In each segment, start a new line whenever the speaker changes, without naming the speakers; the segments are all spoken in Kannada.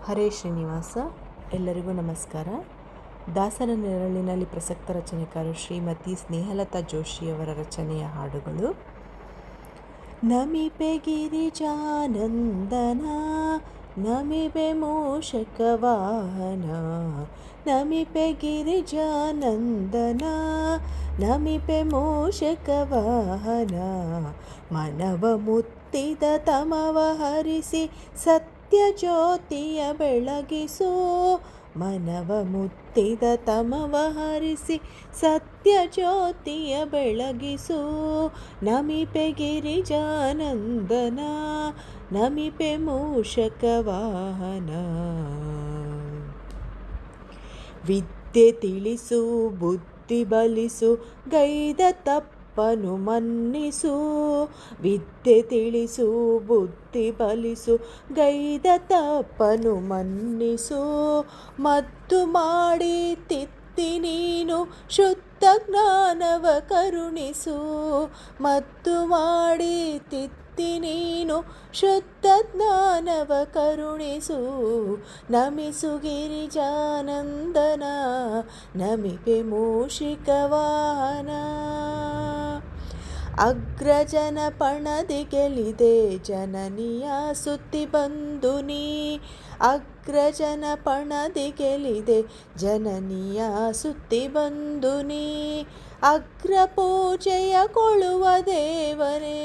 ಹರೇ ಶ್ರೀನಿವಾಸ. ಎಲ್ಲರಿಗೂ ನಮಸ್ಕಾರ. ದಾಸರ ನೆರಳಿನಲ್ಲಿ ಪ್ರಸಕ್ತ ರಚನೆಕಾರರು ಶ್ರೀಮತಿ ಸ್ನೇಹಲತಾ ಜೋಶಿಯವರ ರಚನೆಯ ಹಾಡುಗಳು. ನಮಿಪೆ ಗಿರಿಜಾನಂದನ, ನಮಿಪೆ ಮೂಷಕ ವಾಹನ, ನಮಿಪೆ ಗಿರಿಜಾನಂದನ, ನಮಿಪೆ ಮೂಷಕ ವಾಹನ, ಮನವ ಮುತ್ತಿದ ತಮವ ಹರಿಸಿ ಸತ್ಯ ಜ್ಯೋತಿಯ ಬೆಳಗಿಸು, ಮನವ ಮುತ್ತಿದ ತಮವ ಹರಿಸಿ ಸತ್ಯ ಜ್ಯೋತಿಯ ಬೆಳಗಿಸು, ನಮಿಪೆ ಗಿರಿಜಾನಂದನ, ನಮಿಪೆ ಮೂಷಕ ವಾಹನ. ವಿದ್ಯೆ ತಿಳಿಸು ಬುದ್ಧಿ ಬಲಿಸು ಗೈದ ತಪ್ಪನು ಮನ್ನಿಸು, ವಿದ್ಯೆ ತಿಳಿಸು ಬುದ್ಧಿ ಬಲಿಸು ಗೈದ ತಪ್ಪನು ಮನ್ನಿಸು, ಮದ್ದು ಮಾಡಿ ತಿತ್ತಿ ನೀನು ಶುದ್ಧ ಜ್ಞಾನವ ಕರುಣಿಸು, ಮದ್ದು ಮಾಡಿ ತಿತ್ತಿ ನೀನು ಶುದ್ಧ ಜ್ಞಾನವ ಕರುಣಿಸು, ನಮಿಸು ಗಿರಿಜಾನಂದನ, ನಮಿಪೆ ಮೂಷಿಕ ವಾಹನ. ಅಗ್ರಜನ ಪಣದಿ ಗೆಲಿದೆ ಜನನಿಯ ಸುತ್ತಿ ಬಂದು ನೀ, ಅಗ್ರಜನ ಪಣದಿ ಗೆಲಿದೆ ಜನನಿಯ ಸುತ್ತಿ ಬಂದು ನೀ, ಅಗ್ರ ಪೂಜೆಯ ಕೊಳ್ಳುವ ದೇವರೇ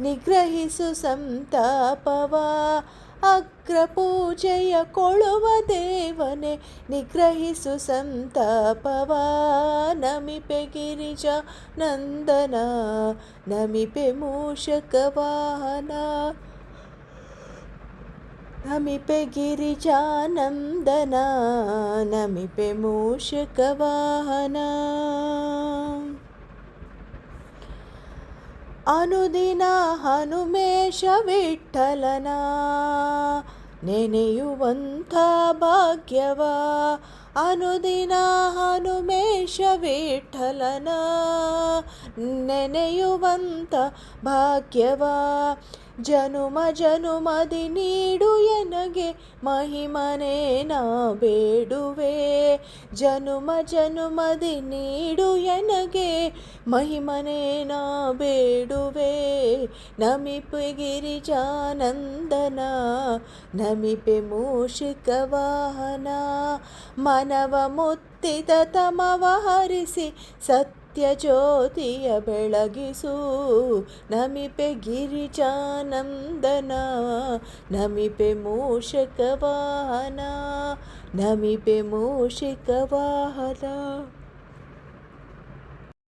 ನಿಗ್ರಹಿಸು ಸಂತಾಪವ, ಅಗ್ರ ಪೂಜೆಯ ಕೊಳ್ಳುವ ದೇವನೇ ನಿಗ್ರಹಿಸು ಸಂತಾಪವ, ನಮಿಪೆ ಗಿರಿಜಾನಂದನ, ನಮಿಪೆ ಮೂಷಕ ವಾಹನ, ನಮಿಪೆ ಗಿರಿಜಾನಂದನ, ನಮಿಪೆ ಮೂಷಕ ವಾಹನ. ಅನುದಿನ ಹನುಮೇಶ ವಿಠ್ಠಲನ ನೆನೆಯುವಂಥ ಭಾಗ್ಯವ, ಅನುದಿನ ಹನುಮೇಶ ವಿಠ್ಠಲನ ನೆನೆಯುವಂಥ ಭಾಗ್ಯವ, ಜನುಮ ಜನುಮದಿ ನೀಡು ಎನಗೆ ಮಹಿಮನೇ ನಾ ಬೇಡುವೆ, ಜನುಮ ಜನುಮದಿ ನೀಡು ಎನಗೆ ಮಹಿಮನೇ ನಾ ಬೇಡುವೆ, ನಮಿಪೆ ಗಿರಿಜಾನಂದನ, ನಮಿಪೆ ಮೂಷಿಕ ವಾಹನ, ಮನವ ಮುತ್ತಿದ ತಮವ ಹರಿಸಿ ಸತ್ಯ ಜ್ಯೋತಿಯ ಬೆಳಗಿಸು, ನಮಿಪೆ ಗಿರಿಜಾನಂದನ, ನಮಿಪೆ ಮೂಷಕ ವಾಹನ, ನಮಿಪೆ ಮೂಷಿಕ ವಾಹನ.